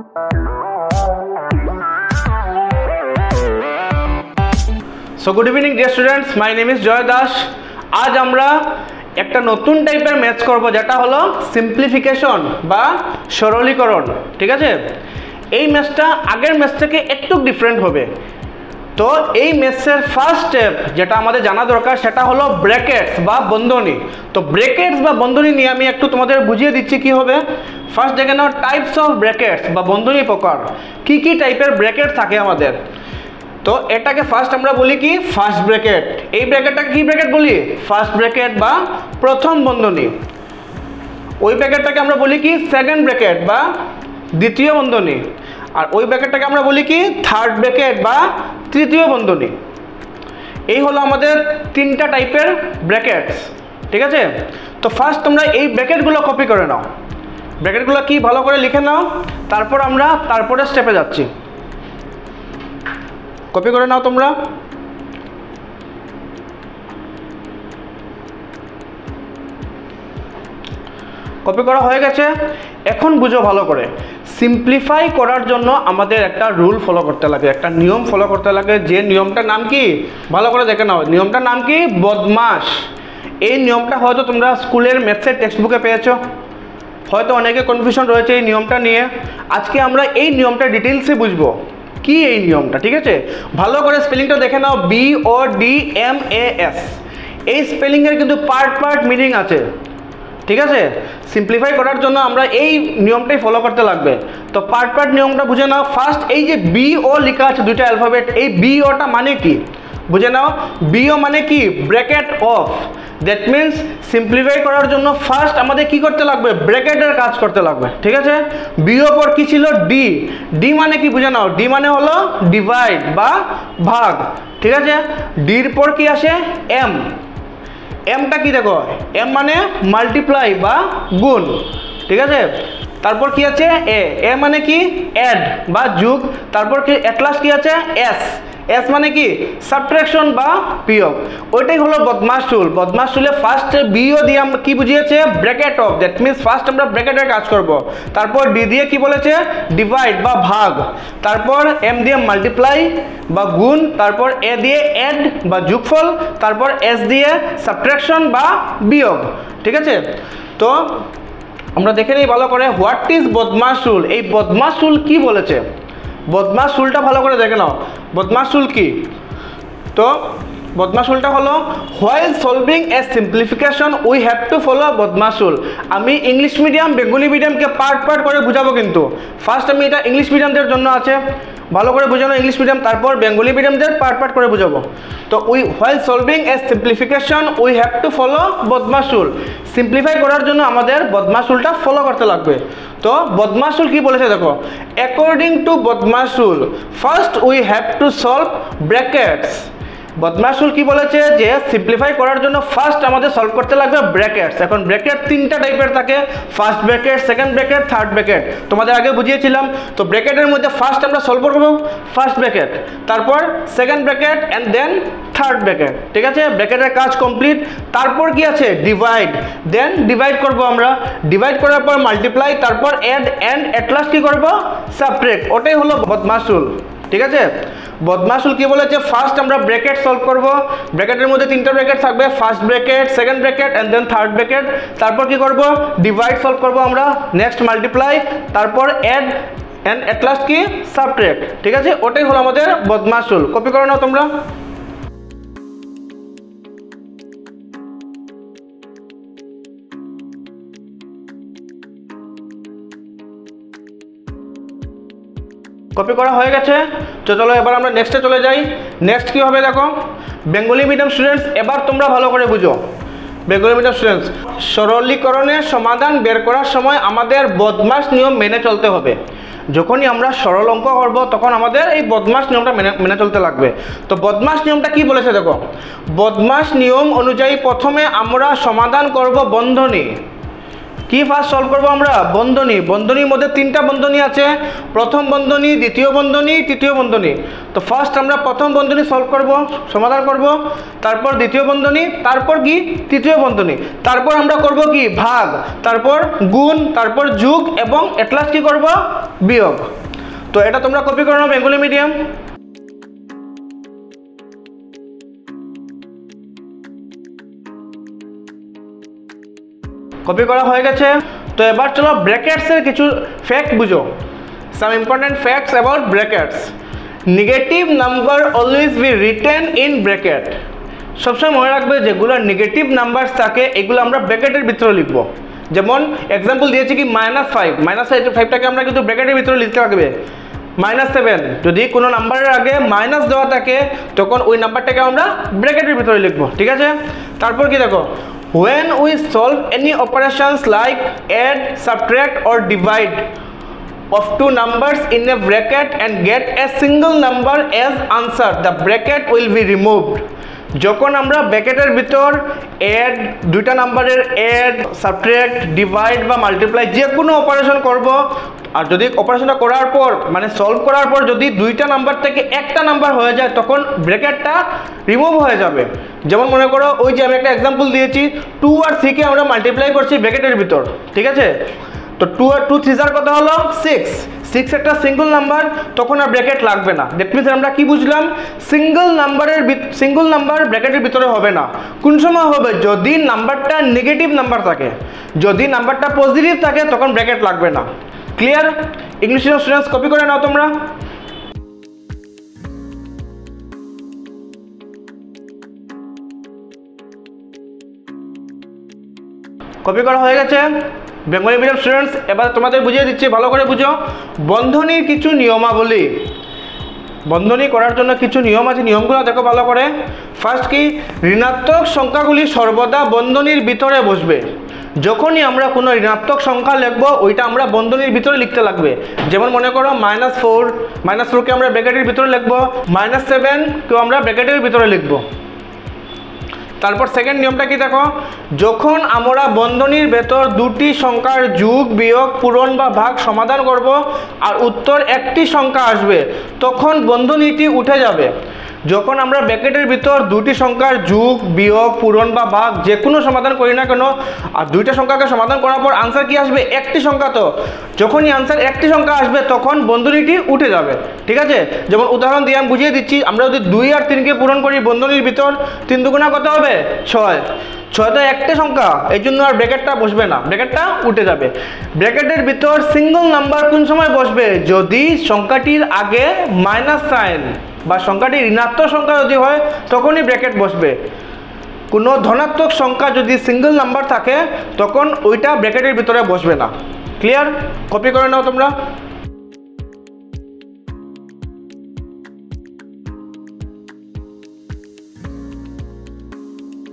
So good evening dear students, my name is Joy Das. आज আমরা একটা নতুন টাইপের ম্যাথস করব যেটা হলো সিম্পলিফিকেশন বা সরলীকরণ। ঠিক আছে, এই ম্যাথসটা আগের ম্যাথস থেকে একটু ডিফারেন্ট হবে। তো এই ম্যাথসের ফার্স্ট স্টেপ যেটা আমাদের জানা দরকার সেটা হলো ব্র্যাকেটস বা বন্ধনী। তো ব্র্যাকেটস বা বন্ধনী নিয়ে আমি একটু তোমাদের বুঝিয়ে দিচ্ছি কি হবে। ফার্স্ট দেখে নাও টাইপস অফ ব্র্যাকেটস বা বন্ধনী প্রকার, কি কি টাইপের ব্র্যাকেট থাকে আমাদের। তো এটাকে ফার্স্ট আমরা বলি কি ফার্স্ট ব্র্যাকেট। এই ব্র্যাকেটটাকে কি ব্র্যাকেট বলি? ফার্স্ট ব্র্যাকেট বা প্রথম বন্ধনী। ওই ব্র্যাকেটটাকে আমরা বলি কি সেকেন্ড ব্র্যাকেট বা দ্বিতীয় বন্ধনী। আর ওই ব্র্যাকেটটাকে আমরা বলি কি থার্ড ব্র্যাকেট বা তৃতীয় বন্ধনী। এই হলো আমাদের তিনটা টাইপের ব্র্যাকেটস। ঠিক আছে, তো ফার্স্ট তোমরা এই ব্র্যাকেটগুলো কপি করে নাও। ব্র্যাকেটগুলো কি ভালো করে লিখে নাও, তারপর আমরা তারপরে স্টেপে যাচ্ছি। কপি করে নাও তোমরা। কপি করা হয়ে গেছে, এখন বুঝো ভালো করে। সিম্পলিফাই করার জন্য আমাদের একটা রুল ফলো করতে লাগে, একটা নিয়ম ফলো করতে লাগে। যে নিয়মটার নাম কি ভালো করে দেখে নাও। নিয়মটার নাম কি? বদমাশ। এই নিয়মটা হয়তো তোমরা স্কুলের ম্যাথসের টেক্সট বুকে পেয়েছো, হয়তো অনেকে কনফিউশন রয়েছে এই নিয়মটা নিয়ে। আজকে আমরা এই নিয়মটা ডিটেলসে বুঝবো কি এই নিয়মটা। ঠিক আছে, ভালো করে স্পেলিংটা দেখে নাও, BODMAS। এই স্পেলিংয়ের কিন্তু পার্ট পার্ট মিনিং আছে। ঠিক আছে, সিম্পলিফাই করার জন্য আমরা এই নিয়মটাই ফলো করতে লাগবে। তো পার্ট পার্ট নিয়মটা বুঝে নাও। ফার্স্ট এই যে BO লেখা আছে দুইটা অ্যালফাবেট, এই BOটা মানে কি বুঝে নাও। BO মানে কি? Bracket of. That means simplify করার জন্য ফার্স্ট আমাদের কি করতে লাগবে? ব্র্যাকেটের কাজ করতে লাগবে। ঠিক আছে, BO পর কি ছিল? ডি মানে কি বুঝে নাও। ডি মানে হলো ডিভাইড বা ভাগ। ঠিক আছে, ডির পর কি আসে? এমটা কি দেখো, এম মানে মাল্টিপ্লাই বা গুণ। ঠিক আছে, তারপর কি আছে? এ মানে কি? অ্যাড বা যোগ। তারপর কি এট লাস্ট কি আছে? এস মানে কি? সাবট্রাকশন বা বিয়োগ। ওইটাই হলো বদমাশ রুল। বদমাশ রুলে ফার্স্ট BO দিয়ে আমরা কি বুঝিয়েছে? Bracket of. That means first আমরা ব্র্যাকেটের কাজ করব। তারপর ডি দিয়ে কি বলেছে? ডিভাইড বা ভাগ। তারপর এম দিয়ে মাল্টিপ্লাই বা গুণ। তারপর এ দিয়ে অ্যাড বা যোগফল। তারপর এস দিয়ে সাবট্রাকশন বা বিয়োগ। ঠিক আছে, তো আমরা দেখে নিই ভালো করে হোয়াট ইজ বদমাশ রুল। এই বদমাশ রুল কি বলেছে? বদমাশ রুলটা ভালো করে দেখে নাও। বদমাশ রুল কি? তো বদমাশ রুলটা হলো while solving a simplification we have to follow BODMAS rule. আমি ইংলিশ মিডিয়াম বেঙ্গলি মিডিয়ামকে পার্ট পার্ট করে বুঝাবো, কিন্তু ফার্স্ট আমি এটা ইংলিশ মিডিয়ামদের জন্য আছে, ভালো করে বুঝানো ইংলিশ মিডিয়াম, তারপর বেঙ্গলি মিডিয়ামদের পার্ট পার্ট করে বুঝাবো। তো while solving a simplification we have to follow BODMAS rule. Simplify করার জন্য আমাদের বদমাশ রুলটা ফলো করতে লাগবে। তো বদমাশ রুল কি বলেছে দেখো, according to BODMAS rule first we have to solve brackets. BODMAS rule কি বলেছে? যে সিম্পলিফাই করার জন্য ফার্স্ট আমাদের সলভ করতে লাগবে ব্র্যাকেটস। এখন ব্র্যাকেট তিনটা টাইপের থাকে, first bracket, second bracket, third bracket. তোমাদের আগে বুঝিয়েছিলাম। তো ব্র্যাকেটের মধ্যে ফার্স্ট আমরা সলভ করব ফার্স্ট ব্র্যাকেট, তারপর second bracket and then third bracket. ঠিক আছে, ব্র্যাকেটের কাজ কমপ্লিট। তারপর কি আছে? ডিভাইড। দেন ডিভাইড করব আমরা, ডিভাইড করার পর মাল্টিপ্লাই, তারপর অ্যাড, অ্যান্ড এট লাস্ট কি করব? সাবট্রাক্ট। ওটাই হলো বদমাশ রুল। ঠিক আছে, বদমাশ রুল কি বলেছে? ফার্স্ট আমরা ব্র্যাকেট সলভ করব। ব্র্যাকেটের মধ্যে তিনটা ব্র্যাকেট থাকবে, first bracket, second bracket and then third bracket. তারপর কি করব? ডিভাইড সলভ করব আমরা, নেক্সট মাল্টিপ্লাই, তারপর অ্যাড অ্যান্ড এট লাস্ট কি? সাবট্রাক্ট। ঠিক আছে, ওটাই হলো আমাদের বদমাশ রুল। কপি করে নাও তোমরা। কপি করা হয়ে গেছে, তো চলো এবার আমরা নেক্সটে চলে যাই। নেক্সট কি হবে দেখো, বেঙ্গলি মিডিয়াম স্টুডেন্টস এবার তোমরা ভালো করে বুঝো। বেঙ্গলি মিডিয়াম স্টুডেন্টস, সরলীকরণের সমাধান বের করার সময় আমাদের বদমাশ নিয়ম মেনে চলতে হবে। যখনই আমরা সরল অঙ্ক করব তখন আমাদের এই বদমাশ নিয়মটা মেনে চলতে লাগবে। তো বদমাশ নিয়মটা কি বলেছে দেখো, বদমাশ নিয়ম অনুযায়ী প্রথমে আমরা সমাধান করব বন্ধনী। কি ফার্স্ট সলভ করব আমরা? বন্ধনী। বন্ধনীর মধ্যে তিনটা বন্ধনী আছে, প্রথম বন্ধনী, দ্বিতীয় বন্ধনী, তৃতীয় বন্ধনী। তো ফার্স্ট আমরা প্রথম বন্ধনী সলভ করব, সমাধান করব, তারপর দ্বিতীয় বন্ধনী, তারপর কি তৃতীয় বন্ধনী, তারপর আমরা করব কি ভাগ, তারপর গুণ, তারপর যোগ এবং এট লাস্ট কি করব বিয়োগ। তো এটা তোমরা কপি করে নাও বেঙ্গলি মিডিয়াম। কপি করা হয়ে গেছে। তো এবার চলো ব্র্যাকেটসের কিছু ফ্যাক্ট বুঝো। Some important facts about brackets. Negative number always be written in bracket. সবসময় মনে রাখবে যেগুলো নেগেটিভ নাম্বার থাকে এগুলো আমরা ব্র্যাকেটের ভিতরে লিখব। যেমন এক্সাম্পল দিয়েছি কি -5, -5টাকে আমরা কিন্তু ব্র্যাকেটের ভিতরে লিখতে লাগবে। -7 যদি কোনো নাম্বারের আগে মাইনাস দেওয়া থাকে তখন ওই নাম্বারটাকে আমরা ব্র্যাকেটের ভিতরে লিখব, ঠিক আছে। তারপর কি দেখো, when we solve any operations like add, subtract or divide of two numbers in a bracket and get a single number as answer, the bracket will be removed. যখন আমরা ব্র্যাকেটের ভিতর অ্যাড, দুইটা নাম্বারের অ্যাড, সাবট্রাক্ট, ডিভাইড বা multiply যে কোনো operation করব, আর যদি অপারেশনটা করার পর মানে সলভ করার পর যদি দুইটা নাম্বার থেকে একটা নাম্বার হয়ে যায় তখন ব্র্যাকেটটা রিমুভ হয়ে যাবে। যেমন মনে করো ওই যে আমি একটা এক্সাম্পল দিয়েছি, 2 আর 3 কে আমরা মাল্টিপ্লাই করছি ব্র্যাকেটের ভিতর, ঠিক আছে। তো 2 আর 2 3 কত হলো 6, 6 একটা সিঙ্গল নাম্বার, তখন আর ব্র্যাকেট লাগবে না। দ্যাট মিনস আমরা কি বুঝলাম, সিঙ্গল নাম্বার ব্র্যাকেটের ভিতরে হবে না। কোন সময় হবে, যদি নাম্বারটা নেগেটিভ নাম্বার থাকে। যদি নাম্বারটা পজিটিভ থাকে তখন ব্র্যাকেট লাগবে না। ক্লিয়ার? ইংলিশ স্টুডেন্টস কপি করে নাও তোমরা। কপি করা হয়ে গেছে। বেঙ্গলি মিডিয়াম স্টুডেন্টস এবার তোমাদের বুঝিয়ে দিচ্ছি, ভালো করে বুঝো। বন্ধনীর কিছু নিয়মাবলী, বন্ধনী করার জন্য কিছু নিয়ম আছে, নিয়মগুলো দেখো ভালো করে। ফার্স্ট কি, ঋণাত্মক সংখ্যাগুলি সর্বদা বন্ধনীর ভিতরে বসবে। যখনই আমরা কোনো ঋণাত্মক সংখ্যা লিখব ওইটা আমরা বন্ধনীর ভিতরে লিখতে লাগবে। যেমন মনে করো -4কে আমরা ব্র্যাকেটের ভিতরে লিখব, -7 কেও আমরা ব্র্যাকেটের ভিতরে লিখব। তারপর সেকেন্ড নিয়মটা কি দেখো, যখন আমরা বন্ধনীর ভেতর দুটি সংখ্যার যোগ, বিয়োগ, পূরণ বা ভাগ সমাধান করব আর উত্তর একটি সংখ্যা আসবে তখন বন্ধনীটি উঠে যাবে। যখন আমরা ব্র্যাকেটের ভিতর দুটি সংখ্যার যোগ, বিয়োগ, পূরণ বা ভাগ যে কোনো সমাধান করি না কেন, আর দুইটা সংখ্যাকে সমাধান করার পর আনসার কি আসবে, একটি সংখ্যা। তো যখনই আনসার একটি সংখ্যা আসবে তখন বন্ধনীটি উঠে যাবে, ঠিক আছে। যেমন উদাহরণ দিয়ে আমি বুঝিয়ে দিচ্ছি, আমরা যদি 2 আর 3কে পূরণ করি বন্ধনীর ভিতর, 3 দুগুণা কত হবে 6, 6 তো একটা সংখ্যা, এই জন্য আর ব্র্যাকেটটা বসবে না, ব্র্যাকেটটা উঠে যাবে। ব্র্যাকেটের ভিতর সিঙ্গল নাম্বার কোন সময় বসবে, যদি সংখ্যাটির আগে মাইনাস সাইন বা সংখ্যাটি ঋণাত্মক সংখ্যা যদি হয় তখনই ব্র্যাকেট বসবে। কোনো ধনাত্মক সংখ্যা যদি সিঙ্গল নাম্বার থাকে তখন ওইটা ব্র্যাকেটের ভিতরে বসবে না। ক্লিয়ার? কপি করে নাও তোমরা।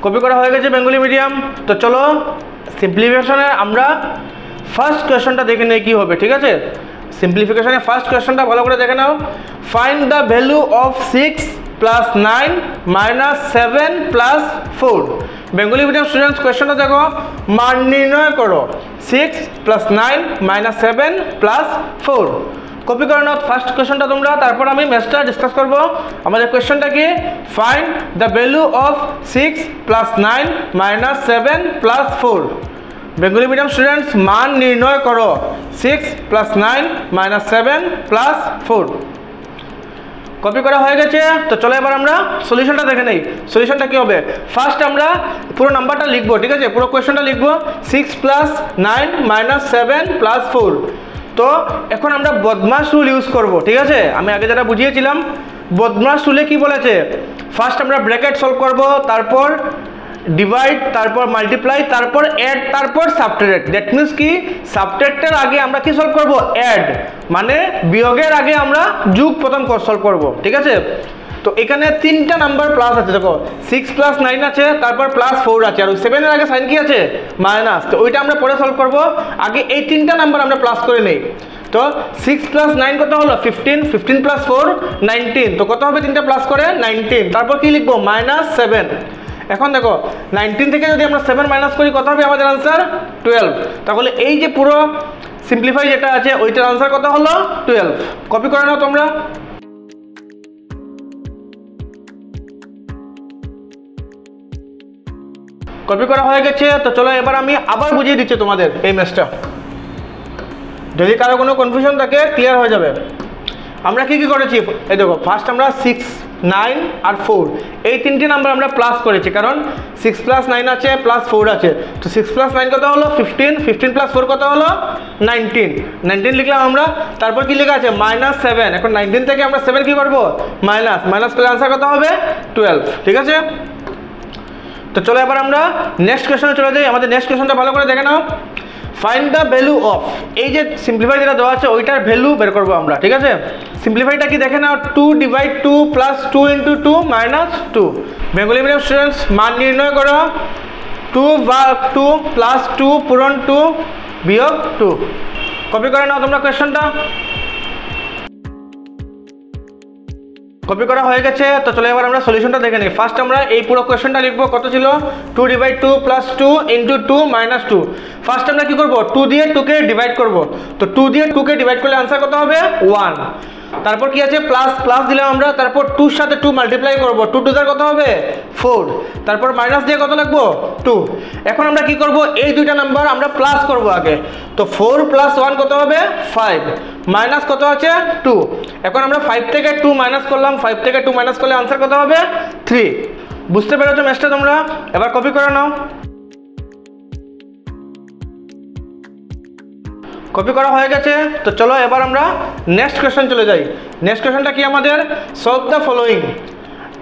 কপি করা হয়ে গেছে বেঙ্গলি মিডিয়াম। তো চলো সিম্পলিফিকেশনে আমরা ফার্স্ট কোয়েশ্চনটা দেখে নেই কি হবে, ঠিক আছে। সিম্পলিফিকেশনের ফার্স্ট কোয়েশ্চনটা ভালো করে দেখে নাও। Find the value of 6 + 9 - 7 + 4। Bengali medium students কোয়েশ্চনটা দেখো, মান নির্ণয় করো 6 + 9 - 7 + 4। কপি করে নাও ফার্স্ট কোয়েশ্চনটা তোমরা, তারপর আমি ম্যাথটা ডিসকাস করব। আমাদের কোয়েশ্চনটা কি, find the value of 6 + 9 - 7 + 4। Bengali medium students মান নির্ণয় করো 6 + 9 - 7 + 4। কপি করা হয়ে গেছে। তো চলো এবার আমরা সলিউশনটা দেখে নেই। সলিউশনটা কি হবে, ফার্স্ট আমরা পুরো নাম্বারটা লিখবো, ঠিক আছে, পুরো কোয়েশ্চনটা লিখবো 6 + 9 - 7 + 4। তো এখন আমরা বদমাশ রুল ইউজ করব, ঠিক আছে। আমি আগে যেটা বুঝিয়েছিলাম, বদমাশ রুলে কি বলেছে, ফার্স্ট আমরা ব্র্যাকেট সলভ করব, তারপর ডিভাইড, তারপর মাল্টিপ্লাই, তারপর অ্যাড, তারপর সাবট্রাক্ট। দ্যাট মিনস কি, সাবট্রাক্টের আগে আমরা কি সলভ করব, অ্যাড, মানে বিয়োগের আগে আমরা যোগ প্রথম সলভ করব, ঠিক আছে। তো এখানে তিনটা নাম্বার প্লাস আছে, দেখো 6 + 9 আছে, তারপর +4 আছে, আর 7 এর আগে সাইন কি আছে, মাইনাস। তো ওইটা আমরা পরে সলভ করব, আগে এই তিনটা নাম্বার আমরা প্লাস করে নেই। তো 6 + 9 কত হলো 15, 15 + 4 19। তো কত হবে, তিনটা প্লাস করে 19, তারপর কি লিখবো, -7। এখন দেখো 19 থেকে যদি আমরা 7 মাইনাস করি কত হবে আমাদের আনসার 12। তাহলে এই যে পুরো সিম্পলিফাই যেটা আছে ওইটার আনসার কত হলো 12। কপি করে নাও তোমরা। কপি করা হয়ে গেছে। তো চলো এবার আমি আবার বুঝিয়ে দিচ্ছি তোমাদের এই ম্যাথটা, যদি কারো কোনো কনফিউশন থাকে ক্লিয়ার হয়ে যাবে। আমরা কি কি করেছি এই দেখো, ফার্স্ট আমরা 6, 9 আর 4 এই তিনটি নাম্বার আমরা প্লাস করেছি, কারণ 6 + 9 আছে প্লাস 4 আছে। তো 6 + 9 কত হলো 15, 15 + 4 কত হলো 19, 19 লিখলাম আমরা। তারপর কি লেখা আছে -7। এখন 19 থেকে আমরা 7 কি করবো মাইনাস করলে আনসার কত হবে 12। ঠিক আছে, তো চলো এবার আমরা নেক্সট কোয়েশ্চনে চলে যাই। আমাদের নেক্সট কোয়েশ্চনটা ভালো করে দেখে নাও। ফাইন্ড দ্য ভ্যালু অফ, এই যে সিম্পলিফাই যেটা দেওয়া আছে ওইটার ভ্যালু বের করবো আমরা। ঠিক আছে, সিম্পলিফাইটা কি দেখে নাও, 2/2 + 2 × 2 - 2। বেঙ্গলি মিডিয়াম স্টুডেন্টস মান নির্ণয় করো, 2/2 + 2 পূরণ 2 বিয়োগ 2। কপি করে নাও তোমরা কোয়েশ্চনটা। কপি করা হয়ে গেছে। তো চলো এবার আমরা সলিউশনটা দেখে নিই। ফার্স্ট আমরা এই পুরো কোয়েশ্চনটা লিখবো, কত ছিল 2/2 + 2 × 2 - 2। ফার্স্ট আমরা কি করব 2 দিয়ে 2কে ডিভাইড করব। তো 2 দিয়ে 2কে ডিভাইড করলে আনসার কত হবে 1। তারপর কি আছে প্লাস দিলাম আমরা, তারপর 2 এর সাথে 2 মাল্টিপ্লাই করব, 2 × 2 কত হবে 4। তারপর মাইনাস দিয়ে কত লিখবো 2। এখন আমরা কি করব এই দুইটা নাম্বার আমরা প্লাস করব আগে। তো 4 + 1 কত হবে 5, মাইনাস কত আছে 2। এখন আমরা 5 থেকে 2 মাইনাস করলাম, 5 থেকে 2 মাইনাস করলে আনসার কত হবে 3। বুঝতে পেরেছো ম্যাথটা তোমরা? এবার কপি করে নাও। কপি করা হয়ে গেছে। তো চলো এবার আমরা নেক্সট কোয়েশ্চন চলে যাই। নেক্সট কোয়েশ্চনটা কি আমাদের, solve the following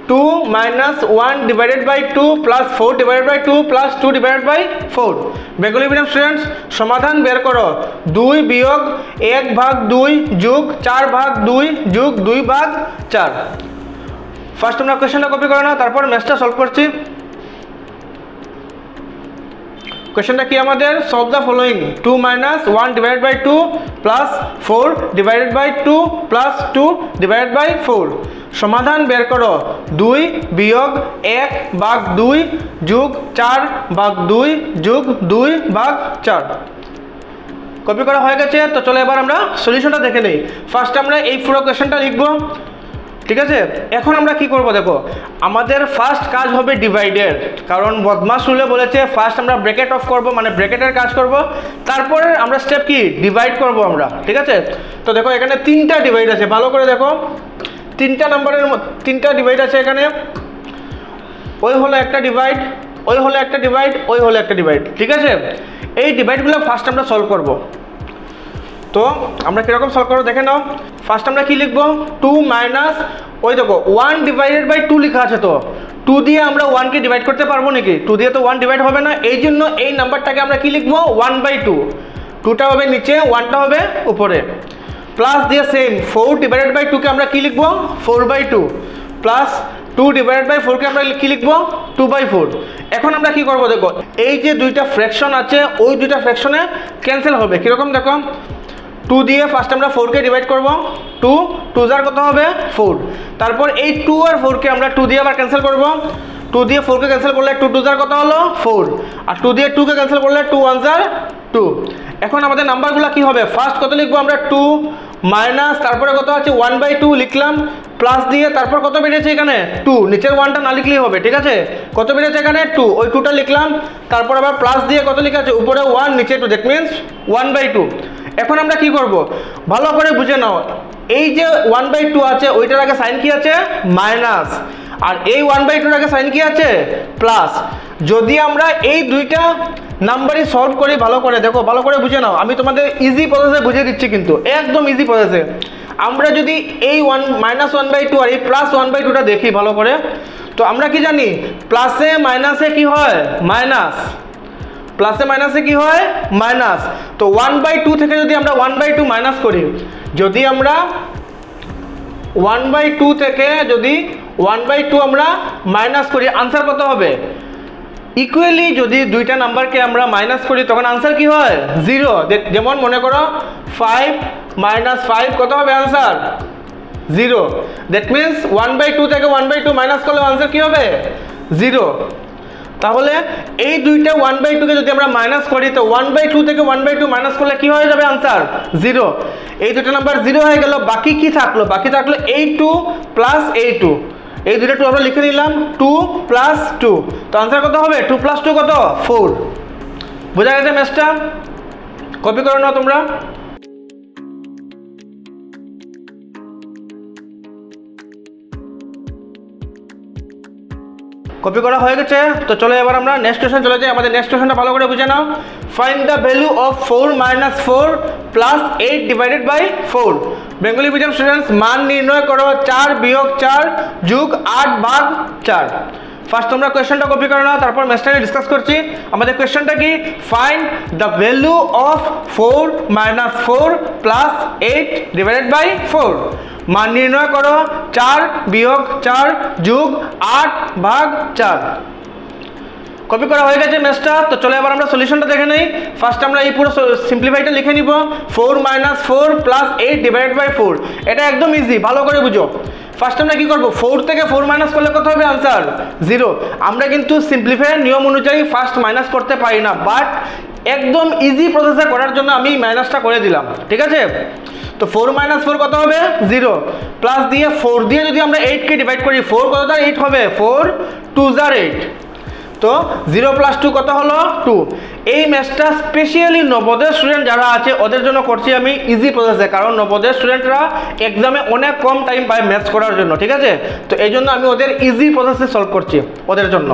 2 - 1/2 + 4/2 + 2/4। Bengali medium students সমাধান বের করো, 2 - 1/2 + 4/2 + 2/4। ফার্স্ট তোমরা কোয়েশ্চনটা কপি করে নাও, তারপর ম্যাথটা সলভ করছি। কোয়েশ্চনটা কি আমাদের, সলভ দ্য ফলোইং 2 - 1/2 + 4/2 + 2/4। সমাধান বের করো, 2 - 1/2 + 4/2 + 2/4। কপি করা হয়ে গেছে। তো চলো এবার আমরা সলিউশনটা দেখে নিই। ফার্স্ট আমরা এই পুরো কোয়েশ্চনটা লিখবো। ঠিক আছে, এখন আমরা কি করব দেখো, আমাদের ফার্স্ট কাজ হবে ডিভাইডের, কারণ বদমাশ রুলে বলেছে ফার্স্ট আমরা ব্র্যাকেট অফ করব, মানে ব্র্যাকেটের কাজ করব, তারপরে আমরা স্টেপ কি ডিভাইড করব আমরা। ঠিক আছে, তো দেখো এখানে 3টা ডিভাইড আছে, ভালো করে দেখো 3টা নাম্বারের 3টা ডিভাইড আছে এখানে। ওই হলো একটা ডিভাইড, ওই হলো একটা ডিভাইড, ওই হলো একটা ডিভাইড। ঠিক আছে, এই ডিভাইডগুলো ফার্স্ট আমরা সলভ করব। তো আমরা কীরকম সলভ করবো দেখে নাও। ফার্স্ট আমরা কি লিখবো 2 - ওই দেখো 1/2 লেখা আছে, তো 2 দিয়ে আমরা 1কে ডিভাইড করতে পারবো নাকি, 2 দিয়ে তো 1 ডিভাইড হবে না, এই জন্য এই নাম্বারটাকে আমরা কি লিখবো 1/2। 2টা হবে নিচে, 1টা হবে উপরে। প্লাস দিয়ে সেম 4/2কে আমরা কি লিখবো 4/2, প্লাস 2/4কে আমরা কি লিখবো 2/4। এখন আমরা কি করবো দেখো, এই যে দুইটা ফ্র্যাকশন আছে ওই দুইটা ফ্র্যাকশনে ক্যান্সেল হবে। কীরকম দেখো, 2 দিয়ে ফার্স্ট আমরা 4কে ডিভাইড করব, 2 2 কত হবে 4। তারপর এই 2 আর 4কে আমরা 2 দিয়ে আবার ক্যান্সেল করব, 2 দিয়ে 4কে ক্যান্সেল করলে 2 2 কত হলো 4, আর 2 দিয়ে 2কে ক্যান্সেল করলে 2 1 2। এখন আমাদের নাম্বারগুলো কি হবে, ফার্স্ট কত লিখবো আমরা 2 মাইনাস, তারপরে কত আছে 1/2 লিখলাম, প্লাস দিয়ে তারপর কত বেরিয়েছে এখানে 2, নিচের 1টা না লিখলেই হবে। ঠিক আছে, কত বেরিয়েছে এখানে 2, ওই 2টা লিখলাম, তারপর আবার প্লাস দিয়ে কত লেখা আছে উপরে 1 নিচে 2, দ্যাট মিনস 1/2। এখন আমরা কি করব, ভালো করে বুঝে নাও, এই যে 1/2 আছে ওইটার আগে সাইন কি আছে মাইনাস, আর এই 1/2 আগে সাইন কি আছে প্লাস। যদি আমরা এই দুইটা নাম্বারই সলভ করি, ভালো করে দেখো, ভালো করে বুঝে নাও, আমি তোমাদের ইজি প্রসেসে বুঝিয়ে দিচ্ছি, কিন্তু একদম ইজি প্রসেসে। আমরা যদি এই -1/2 আর এই +1/2টা দেখি ভালো করে, তো আমরা কি জানি প্লাসে মাইনাসে কি হয় মাইনাস, প্লাসে মাইনাসে কি হয় মাইনাস। তো 1/2 থেকে যদি আমরা 1/2 মাইনাস করি, যদি আমরা 1/2 থেকে যদি 1/2 আমরা মাইনাস করি, আনসার কত হবে ইকুয়ালি। যদি দুইটা নাম্বারকে আমরা মাইনাস করি তখন আনসার কি হয় 0। যেমন মনে করো 5 - 5 কত হবে আনসার 0। দ্যাট মিনস 1/2 থেকে 1/2 মাইনাস করলে আনসার কি হবে 0। তাহলে এই দুইটা 1/2 কে যদি আমরা মাইনাস করি তো 1/2 থেকে 1/2 মাইনাস করলে কি হয়ে যাবে আনসার 0। এই দুটো নাম্বার 0 হয়ে গেল, বাকি কি থাকলো? বাকি থাকলো এই 2 প্লাস এই 2, এই দুটো 2 আমরা লিখে নিলাম 2 প্লাস 2। তো আনসার কত হবে? 2 প্লাস 2 কত? 4। বোঝা গেছে ম্যাথটা? কপি করে নাও তোমরা। কপি করা হয়ে গেছে, তো চলো এবার আমরা নেক্সট কোশ্চেন চলে যাই। আমাদের নেক্সট কোশ্চেনটা ভালো করে বুঝে নাও। Find the value of 4 minus 4 plus 8 divided by 4। Bengali medium students, মান নির্ণয় করো 4 বিয়োগ 4 যোগ 8 ভাগ 4। ফার্স্ট তোমরা কোয়েশ্চেনটা কপি করে নাও, তারপর ম্যাথটা ডিসকাস করছি। আমাদের কোয়েশ্চেনটা কি? Find the value of 4 minus 4 plus 8 divided by 4। মান নির্ণয় করো 4 বিয়োগ 4 যোগ 8 ভাগ 4। কপি করা হয়ে গেছে ম্যাথটা, তো চলো এবার আমরা সলিউশনটা দেখে নেই। ফার্স্ট আমরা এই পুরো সিম্পলিফাইটা লিখে নিব 4 মাইনাস 4 প্লাস 8 ডিভাইডেড বাই 4। এটা একদম ইজি, ভালো করে বুঝো। ফার্স্ট আমরা কি করব? 4 থেকে 4 মাইনাস করলে কত হবে আনসার? 0। আমরা কিন্তু সিম্পলিফায়ার নিয়ম অনুযায়ী ফার্স্ট মাইনাস করতে পারি না, বাট একদম ইজি প্রসেসে করার জন্য আমি মাইনাসটা করে দিলাম, ঠিক আছে? তো 4 মাইনাস 4 কত হবে? 0। প্লাস দিয়ে 4 দিয়ে যদি আমরা 8 কে ডিভাইড করি, 4 কত দ্বারা 8 হবে? 4 2 * 8। তো 0 প্লাস 2 কত হলো? 2। এই ম্যাথটা স্পেশালি নবোদয় স্টুডেন্ট যারা আছে ওদের জন্য করছি আমি ইজি প্রসেসে, কারণ নবোদয় স্টুডেন্টরা এক্সামে অনেক কম টাইম পায় ম্যাথস করার জন্য, ঠিক আছে? তো এই জন্য আমি ওদের ইজি প্রসেসে সলভ করছি ওদের জন্য।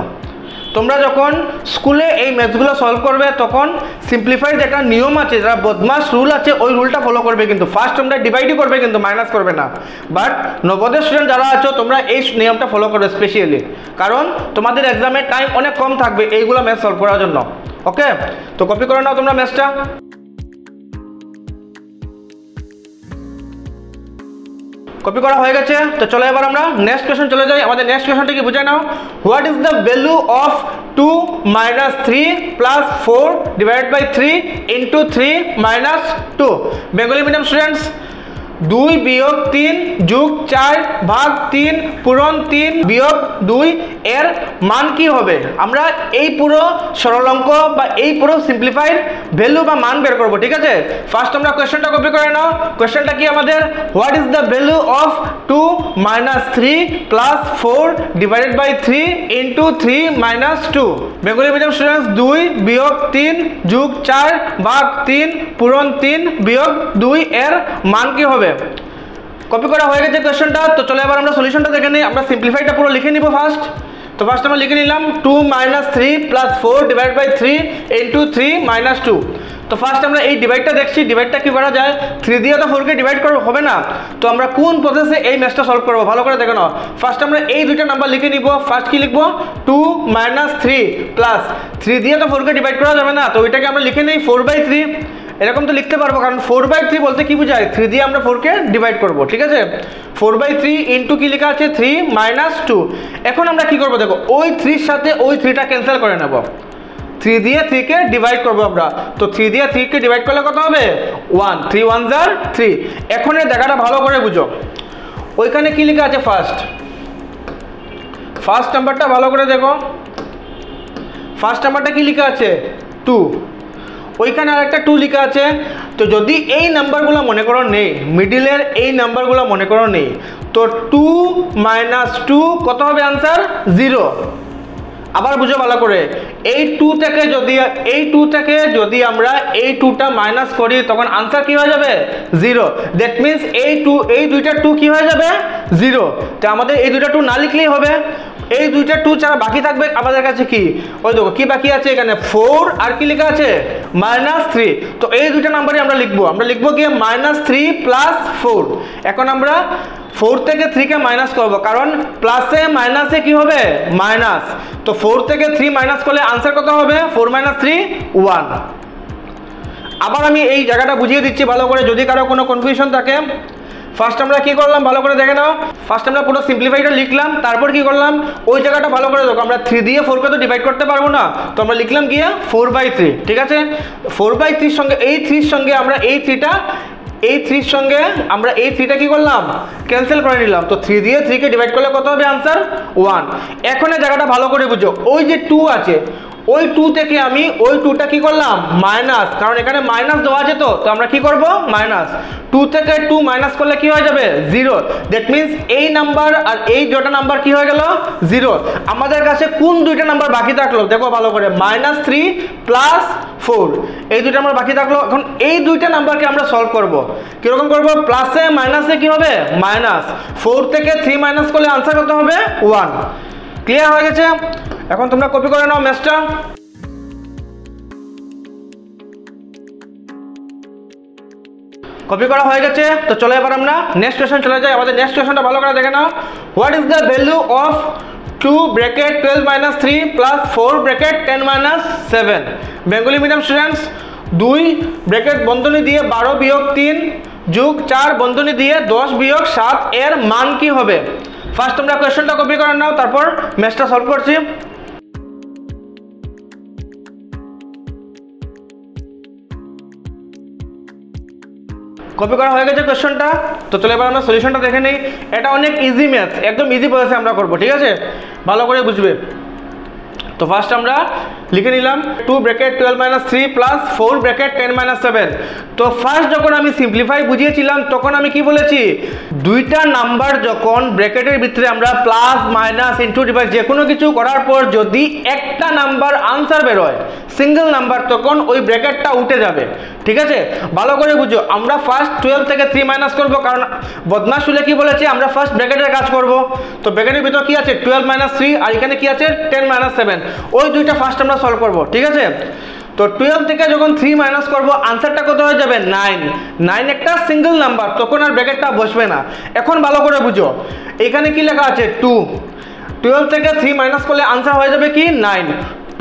তোমরা যখন স্কুলে এই ম্যাথসগুলো সলভ করবে তখন সিম্পলিফাইড একটা নিয়ম আছে, যারা বদমাস রুল আছে ওই রুলটা ফলো করবে, কিন্তু ফার্স্ট তোমরা ডিভাইডই করবে কিন্তু মাইনাস করবে না। বাট নবোদয় স্টুডেন্ট যারা আছো তোমরা এই নিয়মটা ফলো করবে স্পেশালি, কারণ তোমাদের এক্সামে টাইম অনেক কম থাকবে এইগুলো ম্যাথস সলভ করার জন্য। ওকে, তো কপি করে নাও তোমরা ম্যাথসটা। কপি করা হয়ে গেছে, তো চলো এবার আমরা নেক্সট কোশ্চেন চলে যাই। আমাদের নেক্সট কোশ্চেনটা কি বুঝে নাও। What is the value of 2 minus 3 plus 4 divided by 3 into 3 minus 2। Bengali medium students, 2 বিয়োগ 3 যোগ 4 ভাগ 3 পূরণ 3 বিয়োগ 2 এর মান কি হবে? আমরা এই পুরো সরল অঙ্ক বা এই পুরো সিম্পলিফাইড ভ্যালু বা মান বের করব, ঠিক আছে? ফার্স্ট তোমরা কোশ্চেনটা কপি করে নাও। কোশ্চেনটা কি আমাদের? What is the value of 2 minus 3 plus 4 divided by 3 into 3 minus 2। Bengali medium students, 2 বিয়োগ 3 যোগ 4 ভাগ 3 পূরণ 3 বিয়োগ 2 এর মান কি হবে? কপি করা হয়ে গেছে কোশ্চেনটা, তো চলো এবার আমরা সলিউশনটা দেখে নিই। আমরা সিম্পলিফাইডটা পুরো লিখে নিব ফার্স্ট। তো ফার্স্ট আমরা লিখে নিলাম 2 minus 3 plus 4 divide by 3 into 3 minus 2। তো ফার্স্ট আমরা এই ডিভাইডটা দেখছি, ডিভাইডটা কি করা যায়? 3 দিয়ে তো 4 কে ডিভাইড করবো, হবে না? তো আমরা কোন প্রসেসে এই ম্যাথটা সলভ করবো ভালো করে দেখে নাও। ফার্স্ট আমরা এই দুইটা নাম্বার লিখে নিব। ফার্স্ট কি লিখবো? 2 মাইনাস 3 প্লাস 3 দিয়ে তো 4 কে ডিভাইড করা যাবে না, তো ওইটাকে আমরা লিখে নিই 4/3। এরকম তো লিখতে পারবো, কারণ 4/3 বলতে কি বোঝায়? 3 দিয়ে আমরা 4 কে ডিভাইড করবো, ঠিক আছে? 4/3 ইন্টু কি লেখা আছে? 3 মাইনাস 2। এখন আমরা কি করবো দেখো, ওই 3 সাথে ওই 3টা ক্যান্সেল করে নেব। 3 দিয়ে 3 কে ডিভাইড করবো আমরা, তো 3 দিয়ে 3 কে ডিভাইড করলে কত হবে? 1। 3 1 = 3। এখন এই দেখাটা ভালো করে বুঝো, ওইখানে কি লেখা আছে? ফার্স্ট নাম্বারটা ভালো করে দেখো। ফার্স্ট নাম্বারটা কি লেখা আছে? 2। ওইখানে আরেকটা 2 লেখা আছে। তো যদি এই নাম্বারগুলো মনে করো নেই, মিডিলের এই নাম্বারগুলো মনে করো নেই, তো 2 মাইনাস 2 কত হবে আনসার? 0। আবার বুঝো ভালো করে, এই 2 থেকে যদি আমরা এই 2টা মাইনাস করি তখন আনসার কি হয়ে যাবে? 0। দ্যাট মিনস এই দুইটা 2 কি হয়ে যাবে? 0। তো আমাদের এই দুইটা 2 না লিখলেই হবে। এই দুইটা 2 ছাড়া বাকি থাকবে আমাদের কাছে কি? ওই দেখো কি বাকি আছে এখানে? 4 আর কি লেখা আছে? -3। তো এই দুইটা নাম্বারই আমরা লিখবো কি? -3 প্লাস 4। এখন আমরা 4 থেকে 3 কে মাইনাস করব, কারণ প্লাসে মাইনাসে কি হবে? মাইনাস। তো 4 থেকে 3 মাইনাস করলে আনসার কত হবে? 4 - 3 1। আবার আমি এই জায়গাটা বুঝিয়ে দিচ্ছি ভালো করে, যদি কারো কোনো কনফিউশন থাকে। ফার্স্ট আমরা কি করলাম ভালো করে দেখে নাও। ফার্স্ট আমরা পুরো সিম্পলিফাইডটা লিখলাম, তারপর কি করলাম ওই জায়গাটা ভালো করে দেখো। আমরা 3 দিয়ে 4 কে তো ডিভাইড করতে পারবো না, তো আমরা লিখলাম কি? 4/3, ঠিক আছে? 4/3 সঙ্গে এই 3 সঙ্গে আমরা এই 3টা এই 3 সঙ্গে আমরা এই 3টা কি করলাম ক্যান্সেল করে নিলাম। তো 3 দিয়ে 3 কে ডিভাইড করলে কত হবে আনসার 1। এখন এই জায়গাটা ভালো করে বুঝো, ওই যে 2 আছে ওই 2 থেকে আমি ওই 2টা কি করলাম মাইনাস, কারণ এখানে মাইনাস দেওয়া আছে। তো আমরা কি করব মাইনাস 2 থেকে 2 মাইনাস করলে কি হয়ে যাবে 0। দ্যাট মিন্স এই নাম্বার আর এই দুটো নাম্বার কি হয়ে গেল 0। আমাদের কাছে কোন দুইটা নাম্বার বাকি থাকলো দেখো ভালো করে, -3 প্লাস 4 এই দুইটা নাম্বার বাকি থাকলো। এখন এই দুইটা নাম্বারকে আমরা সলভ করব। কিরকম করব, প্লাসে মাইনাসে কি হবে মাইনাস, 4 থেকে 3 মাইনাস করলে আনসার কত হবে 1। ক্লিয়ার হয়ে গেছে? এখন তোমরা কপি করে নাও ম্যাথটা। কপি করা হয়ে গেছে। তো চলো এবার আমরা নেক্সট কোশ্চেন চলে যাই। আমাদের নেক্সট কোশ্চেনটা ভালো করে দেখে নাও। What is the value of 2 bracket 12 - 3 plus 4 bracket 10 - 7? Bengali medium students, 2 bracket বন্ধনী দিয়ে 12 - 3 যোগ 4 বন্ধনী দিয়ে 10 - 7 এর মান কি হবে? ফার্স্ট তোমরা কোশ্চেনটা কপি করে নাও, তারপর ম্যাথটা সলভ করছি। কপি করা হয়ে গেছে কোশ্চেনটা। তো চলো এবার আমরা সলিউশনটা দেখে নিই। এটা অনেক ইজি ম্যাথ, একদম ইজি প্রসেসে আমরা করব, ঠিক আছে? ভালো করে বুঝবে। তো ফার্স্ট আমরা লিখে নিলাম 2 ব্র্যাকেট 12 - 3 প্লাস 4 ব্র্যাকেট 10 - 7। তো ফার্স্ট যখন আমি সিম্পলিফাই বুঝিয়েছিলাম তখন আমি কি বলেছি, দুইটা নাম্বার যখন ব্র্যাকেটের ভিতরে আমরা প্লাস মাইনাস ইনটু ডিভাইড যে কোনো কিছু করার পর যদি একটা নাম্বার আনসার বেরোয় সিঙ্গেল নাম্বার, তখন ওই ব্র্যাকেটটা উঠে যাবে, ঠিক আছে? ভালো করে বুঝো। আমরা ফার্স্ট 12 থেকে 3 মাইনাস করব, কারণ বদমাশ হলে কি বলেছি আমরা ফার্স্ট ব্র্যাকেটের কাজ করব। তো ব্র্যাকেটের ভিতর কি আছে 12 - 3 আর এখানে কি আছে 10 - 7, ওই দুইটা ফার্স্ট আমরা সলভ করব, ঠিক আছে? তো 12 থেকে যখন 3 মাইনাস করব আনসারটা কত হয়ে যাবে 9। 9 একটা সিঙ্গেল নাম্বার, তখন আর ব্র্যাকেটটা বসবে না। এখন ভালো করে বুঝো, এখানে কি লেখা আছে 2। 12 থেকে 3 মাইনাস করলে আনসার হয়ে যাবে কি 9।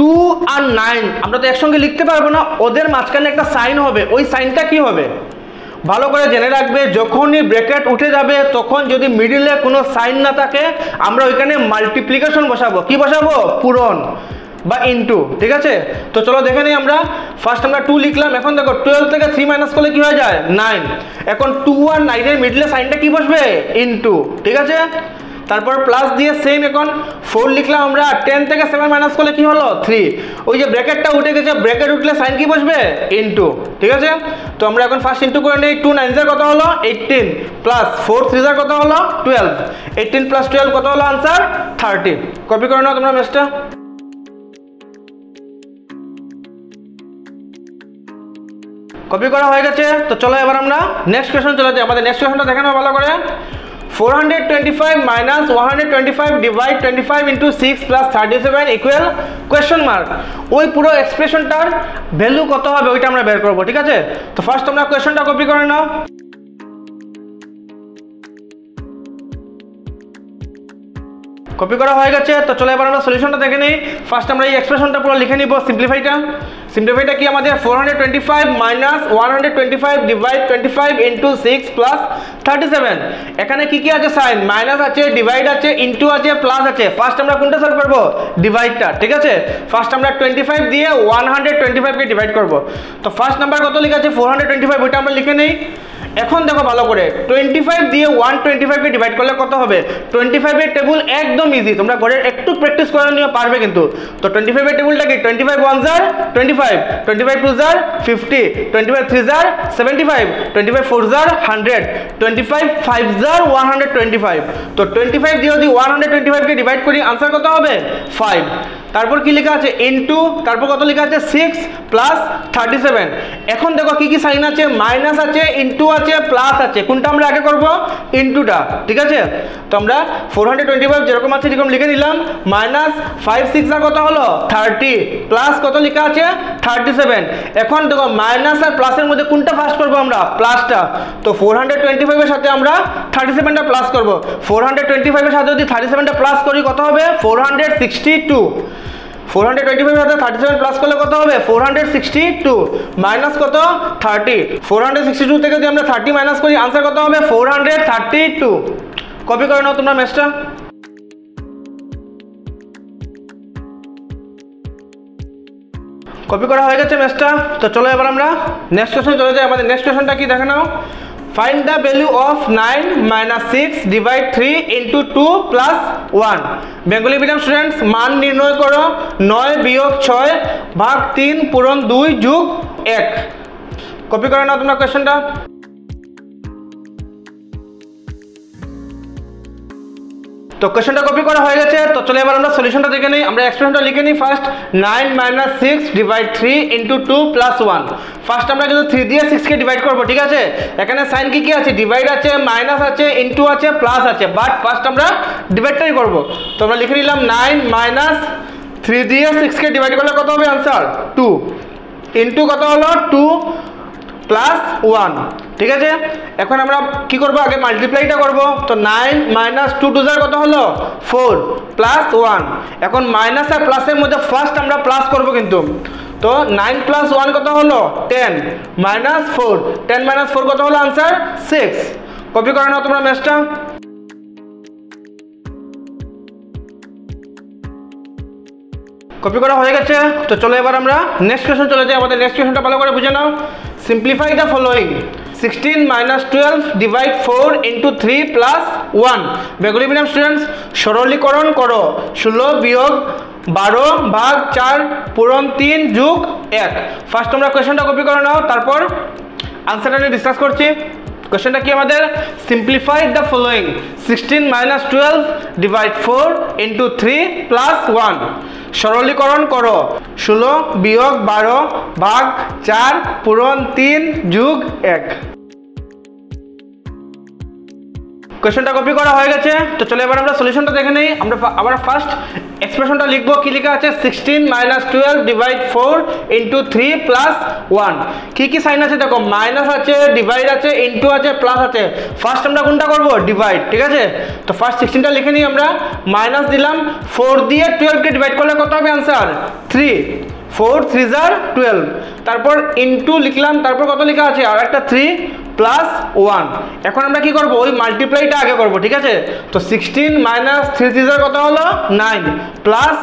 2 আর 9 আমরা তো একসঙ্গে লিখতে পারবো না, ওদের মাঝখানে একটা সাইন হবে। ওই সাইনটা কি হবে ভালো করে জেনে রাখবে। যখনই ব্র্যাকেট উঠে যাবে তখন যদি মিডিলে কোনো সাইন না থাকে আমরা ওইখানে মাল্টিপ্লিকেশন বসাবো। কি বসাবো? পূরণ বা ইনটু, ঠিক আছে? তো চলো দেখে নিই। আমরা ফার্স্ট আমরা 2 লিখলাম। এখন দেখো 12 থেকে 3 মাইনাস করলে কি হয়ে যায় 9। এখন 2 আর 9 এর মিডলে সাইনটা কি বসবে ইনটু, ঠিক আছে? তারপর প্লাস দিয়ে সেম এখন 4 লিখলাম আমরা। 10 থেকে 7 মাইনাস করলে কি হলো 3। ওই যে ব্র্যাকেটটা উঠে গেছে, ব্র্যাকেট উঠলে সাইন কি বসবে ইনটু, ঠিক আছে? তো আমরা এখন ফার্স্ট ইনটু করে নিই। 2 9 কত হলো 18 প্লাস 4 3 কত হলো 12। 18 প্লাস 12 কত হলো আনসার 30। কপি করে নাও তোমরা ম্যাথটা। কপি করা হয়ে গেছে। তো চলো এবার আমরা নেক্সট কোশ্চেন চলে যাই। আমাদের নেক্সট কোশ্চেনটা দেখে নাও ভালো করে। 425 minus 125 divide 25 into 6 plus 37 equal question mark। ওই পুরো এক্সপ্রেশনটার ভ্যালু কত হবে ওইটা আমরা বের করব, ঠিক আছে? তো ফার্স্ট তোমরা কোশ্চেনটা কপি করে নাও। কপি করা হয়ে গেছে। তো চলো এবার আমরা সলিউশনটা দেখে নিই। ফার্স্ট আমরা এই এক্সপ্রেশনটা পুরো লিখে নিব। সিম্পলিফাইটা কি আমাদের 425 minus 125 divide 25 into 6 plus 37। এখানে কি কি আছে সাইন, মাইনাস আছে, ডিভাইড আছে, ইনটু আছে, প্লাস আছে। ফার্স্ট আমরা কোনটা সলভ করব ডিভাইডটা, ঠিক আছে? ফার্স্ট আমরা 25 দিয়ে 125 কে ডিভাইড করব। তো ফার্স্ট নাম্বার কত লেখা আছে 425, ওইটা আমরা লিখে নেই। এখন দেখো ভালো করে 25 দিয়ে 125 কে ডিভাইড করলে কত হবে। 25 এর টেবিল একদম ইজি, তোমরা ঘরে একটু প্র্যাকটিস করে নিয়ে পারবে কিন্তু। তো 25 এর টেবিলটা কি 25 1 জার 25, 25 2 জার 50, 25 3 জার 75, 25 4 জার 100, 25 5 জার 125। তো 25 দিয়ে যদি 125 কে ডিভাইড করি আনসার কত হবে 5। তারপর কি লেখা আছে ইনটু, তারপর কত লেখা আছে 6 প্লাস 37। এখন দেখো কি কি সাইন আছে, মাইনাস আছে, ইনটু আছে, প্লাস আছে। কোনটা আমরা আগে করব ইনটুটা, ঠিক আছে? তো আমরা 425 যেরকম আছে এরকম লিখে নিলাম। মাইনাস 5 6 আর কত হলো 30 প্লাস কত লেখা আছে 37। এখন দেখো মাইনাস আর প্লাসের মধ্যে কোনটা ফার্স্ট করব আমরা প্লাসটা। তো 425 এর সাথে আমরা 37টা প্লাস করব। 425 এর সাথে যদি 37টা প্লাস করি কত হবে 462। 425 এর সাথে 37 প্লাস করলে কত হবে 462 মাইনাস কত 30। 462 থেকে যদি আমরা 30 মাইনাস করি आंसर কত হবে 432। কপি করে নাও তোমরা ম্যাথটা। কপি করা হয়ে গেছে ম্যাথটা। তো চলো এবার আমরা নেক্সট কোশ্চেন চলে যাই। আমাদের নেক্সট কোশ্চেনটা কি দেখে নাও। Find the value of 9 minus 6 divide 3 into 2 plus 1। Bengali medium students, মান নির্ণয় করো 9 বিয়োগ 6 ভাগ 3 পূরণ 2 যোগ 1। কপি করে নাও তোমরা কোয়েশ্চেনটা। তো কোয়েশ্চেনটা কপি করা হয়ে গেছে। তো চলো এবার আমরা সলিউশনটা দেখে নিই। আমরা এক্সপ্রেশনটা লিখে নিই first. 9 minus 6 divide 3 into 2 plus 1। First আমরা কিন্তু 3 দিয়ে 6কে ডিভাইড করবো, ঠিক আছে। এখানে সাইন কি আছে, ডিভাইড আছে, মাইনাস আছে, ইন্টু আছে, প্লাস আছে, বাট ফার্স্ট আমরা ডিভাইডটাই করবো। তো আমরা লিখে নিলাম 9 মাইনাস 3 দিয়ে 6কে ডিভাইড করলে কত হবে আনসার 2, ইন্টু কত হলো 2 প্লাস 1, ঠিক আছে। এখন আমরা কি করব, আগে মাল্টিপ্লাইটা করব। তো 9 মাইনাস 2 টু কত হলো 4 প্লাস 1। এখন মাইনাস আর প্লাসের মধ্যে ফার্স্ট আমরা প্লাস করব কিন্তু। তো 9 প্লাস 1 কত হলো 10 মাইনাস 4, 10 মাইনাস 4 কত হলো আনসার 6। কপি করে নাও তোমরা ম্যাথটা। কপি করা হয়ে গেছে। তো চলো এবার আমরা নেক্সট কোয়েশ্চন চলে যাই। আমাদের নেক্সট কোয়েশ্চনটা ভালো করে বুঝে নাও। Simplify the following. 16 minus 12 divide 4 into 3 plus 1। Bengali medium students, সরলীকরণ করো 16 বিয়োগ 12 ভাগ 4 পূরণ 3 যোগ 1। ফার্স্ট তোমরা কোয়েশ্চনটা কপি করে নাও, তারপর আনসারটা নিয়ে ডিসকাস করছি। কোয়েশ্চনটা কি আমাদের, simplify the following. 16 minus 12 divide 4 into 3 plus 1। সরলীকরণ করো 16 বিয়োগ 12 ভাগ 4 পূরণ 3 যোগ 1। কোয়েশ্চনটা কপি করা হয়ে গেছে। তো চলো এবার আমরা সলিউশনটা দেখে নিই। আমরা আবার ফার্স্ট এক্সপ্রেশনটা লিখবো। কি লেখা আছে, 16 মাইনাস 12 ডিভাইড 4 ইন্টু 3 প্লাস 1। কি সাইন আছে দেখো, মাইনাস আছে, ডিভাইড আছে, ইন্টু আছে, প্লাস আছে। ফার্স্ট আমরা কোনটা করবো, ডিভাইড, ঠিক আছে। তো ফার্স্ট 16টা লিখে নিই আমরা। মাইনাস দিলাম, 4 দিয়ে 12কে ডিভাইড করলে কত হবে আনসার 3, 4 3 = 12। তারপর ইন্টু লিখলাম, তারপর কত লেখা আছে আর একটা 3 প্লাস 1। এখন আমরা কি করব, ওই মাল্টিপ্লাইটা আগে করব, ঠিক আছে। তো 16 মাইনাস 3 3 কত হলো 9 প্লাস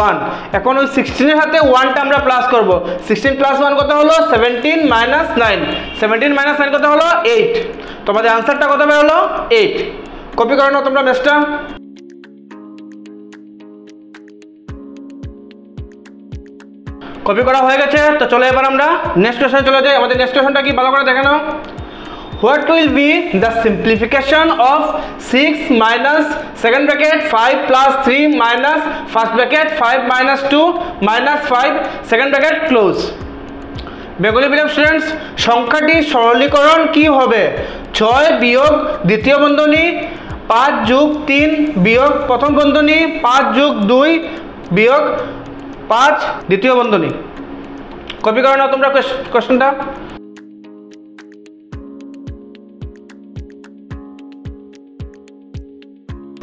1। এখন ওই 16 এর সাথে 1টা আমরা প্লাস করব। 16 প্লাস 1 কত হলো 17 মাইনাস 9, 17 মাইনাস 9 কত হলো 8। তোমাদের আনসারটা কত বের হলো 8। কপি করে নাও তোমরা ম্যাথটা। কপি করা হয়ে গেছে। তো চলো এবার আমরা নেক্সট কোয়েশ্চনে চলে যাই। আমাদের নেক্সট কোয়েশ্চনটা কি ভালো করে দেখে নাও। What will be the simplification of 6 minus second bracket 5 plus 3 minus first bracket 5 minus 2 minus 5 second bracket close। Bengali medium students, সংখ্যাটি সরলীকরণ কি হবে, 6 বিয়োগ দ্বিতীয় বন্ধনী 5 যোগ 3 বিয়োগ প্রথম বন্ধনী 5 যোগ 2 বিয়োগ 5 দ্বিতীয় বন্ধনী। কপি করে নাও তোমরা কোশ্চেনটা।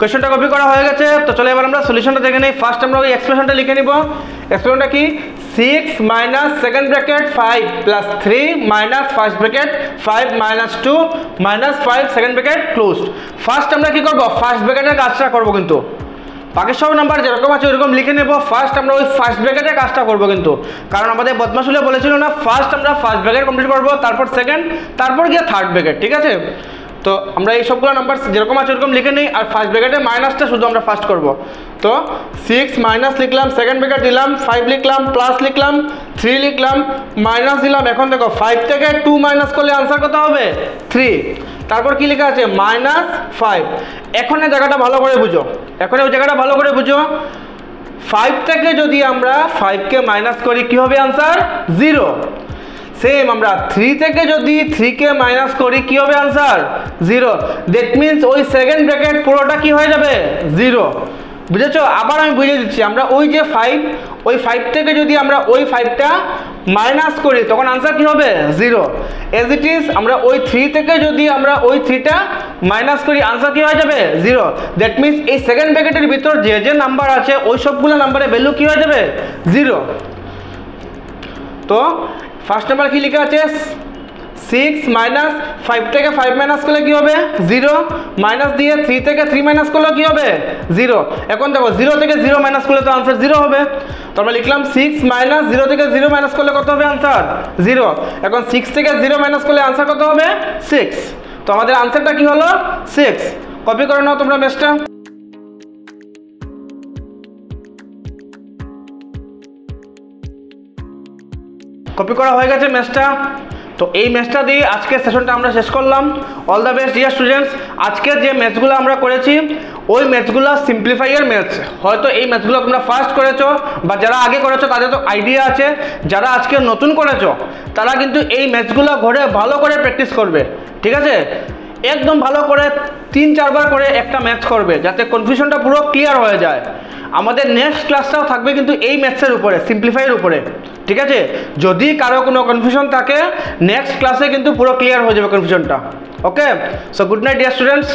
কোয়েশ্চনটা কপি করা হয়ে গেছে। তো চলো এবার আমরা সলিউশনটা দেখে নিই। ফার্স্ট আমরা ওই এক্সপ্রেশনটা লিখে নিব। এক্সপ্রেশনটা কি, 6 minus second bracket 5 plus 3 minus first bracket 5 minus 2 minus 5 second bracket closed. First আমরা কি করব, ফার্স্ট ব্র্যাকেটের কাজটা করব কিন্তু। বাকি সব নাম্বার যেরকম আছে ওইরকম লিখে নেব। ফার্স্ট আমরা ওই ফার্স্ট ব্র্যাকেটের কাজটা করব কিন্তু, কারণ আমাদের বদমাশুলে বলেছিল না, ফার্স্ট আমরা ফার্স্ট ব্র্যাকেট কমপ্লিট করব, তারপর সেকেন্ড, তারপর গিয়ে থার্ড ব্র্যাকেট, ঠিক আছে। তো আমরা এই সবগুলো নাম্বার যেরকম আছে ওরকম লিখে নিই। আর ফার্স্ট ব্র্যাকেটে মাইনাসটা শুধু আমরা ফার্স্ট করব। তো 6 মাইনাস লিখলাম, সেকেন্ড ব্র্যাকেট দিলাম, 5 লিখলাম, প্লাস লিখলাম, 3 লিখলাম, মাইনাস দিলাম। এখন দেখো 5 থেকে 2 মাইনাস করলে আনসার কত হবে 3। তারপর কি লেখা আছে মাইনাস 5। এখন এই জায়গাটা ভালো করে বুঝো, এখন ওই জায়গাটা ভালো করে বুঝো। 5 থেকে যদি আমরা 5কে মাইনাস করি কি হবে আনসার 0। সেম আমরা 3 থেকে যদি 3কে মাইনাস করি কি হবে আনসার 0। দ্যাট মিন্স ওই সেকেন্ড ব্র্যাকেট পুরোটা কি হয়ে যাবে 0। বুঝেছো? আবার আমি বুঝিয়ে দিচ্ছি। আমরা ওই যে 5, ওই 5 থেকে যদি আমরা ওই 5টা মাইনাস করি তখন আনসার কি হবে 0। এজ ইট ইজ আমরা ওই 3 থেকে যদি আমরা ওই 3টা মাইনাস করি আনসার কি হয়ে যাবে 0। দ্যাট মিন্স এই সেকেন্ড ব্র্যাকেটের ভিতর যে যে নাম্বার আছে ওই সবগুলো নাম্বারের ভ্যালু কি হয়ে যাবে 0। তো ফার্স্ট নাম্বার কি লেখা আছে 6 মাইনাস 5 থেকে 5 মাইনাস করলে কি হবে 0, মাইনাস দিয়ে 3 থেকে 3 মাইনাস করলে কি হবে 0। এখন দেখো 0 থেকে 0 মাইনাস করলে তো আনসার 0 হবে। তো আমরা লিখলাম 6 মাইনাস 0 থেকে 0 মাইনাস করলে কত হবে আনসার 0। এখন 6 থেকে 0 মাইনাস করলে আনসার কত হবে 6। তো আমাদের আনসারটা কি হলো 6। কপি করে নাও তোমরা ম্যাথটা। কপি করা হয়ে গেছে ম্যাথটা। তো এই ম্যাথটা দিয়ে আজকের সেশনটা আমরা শেষ করলাম। All the best dear students. আজকের যে ম্যাথসগুলো আমরা করেছি ওই ম্যাথসগুলো সিম্পলিফাইয়ের ম্যাথস। হয়তো এই ম্যাথসগুলো তোমরা ফার্স্ট করেছো বা যারা আগে করেছো তাদের তো আইডিয়া আছে, যারা আজকে নতুন করেছো তারা কিন্তু এই ম্যাথসগুলো ঘরে ভালো করে প্র্যাকটিস করবে, ঠিক আছে? একদম ভালো করে 3-4 বার করে একটা ম্যাথস করবে যাতে কনফিউশনটা পুরো ক্লিয়ার হয়ে যায়। আমাদের নেক্সট ক্লাসটাও থাকবে কিন্তু এই ম্যাথসের উপরে, সিম্পলিফাইয়ের উপরে, ঠিক আছে? যদি কারো কোনো কনফিউশন থাকে নেক্সট ক্লাসে কিন্তু পুরো ক্লিয়ার হয়ে যাবে কনফিউশনটা। Okay, so good night dear students.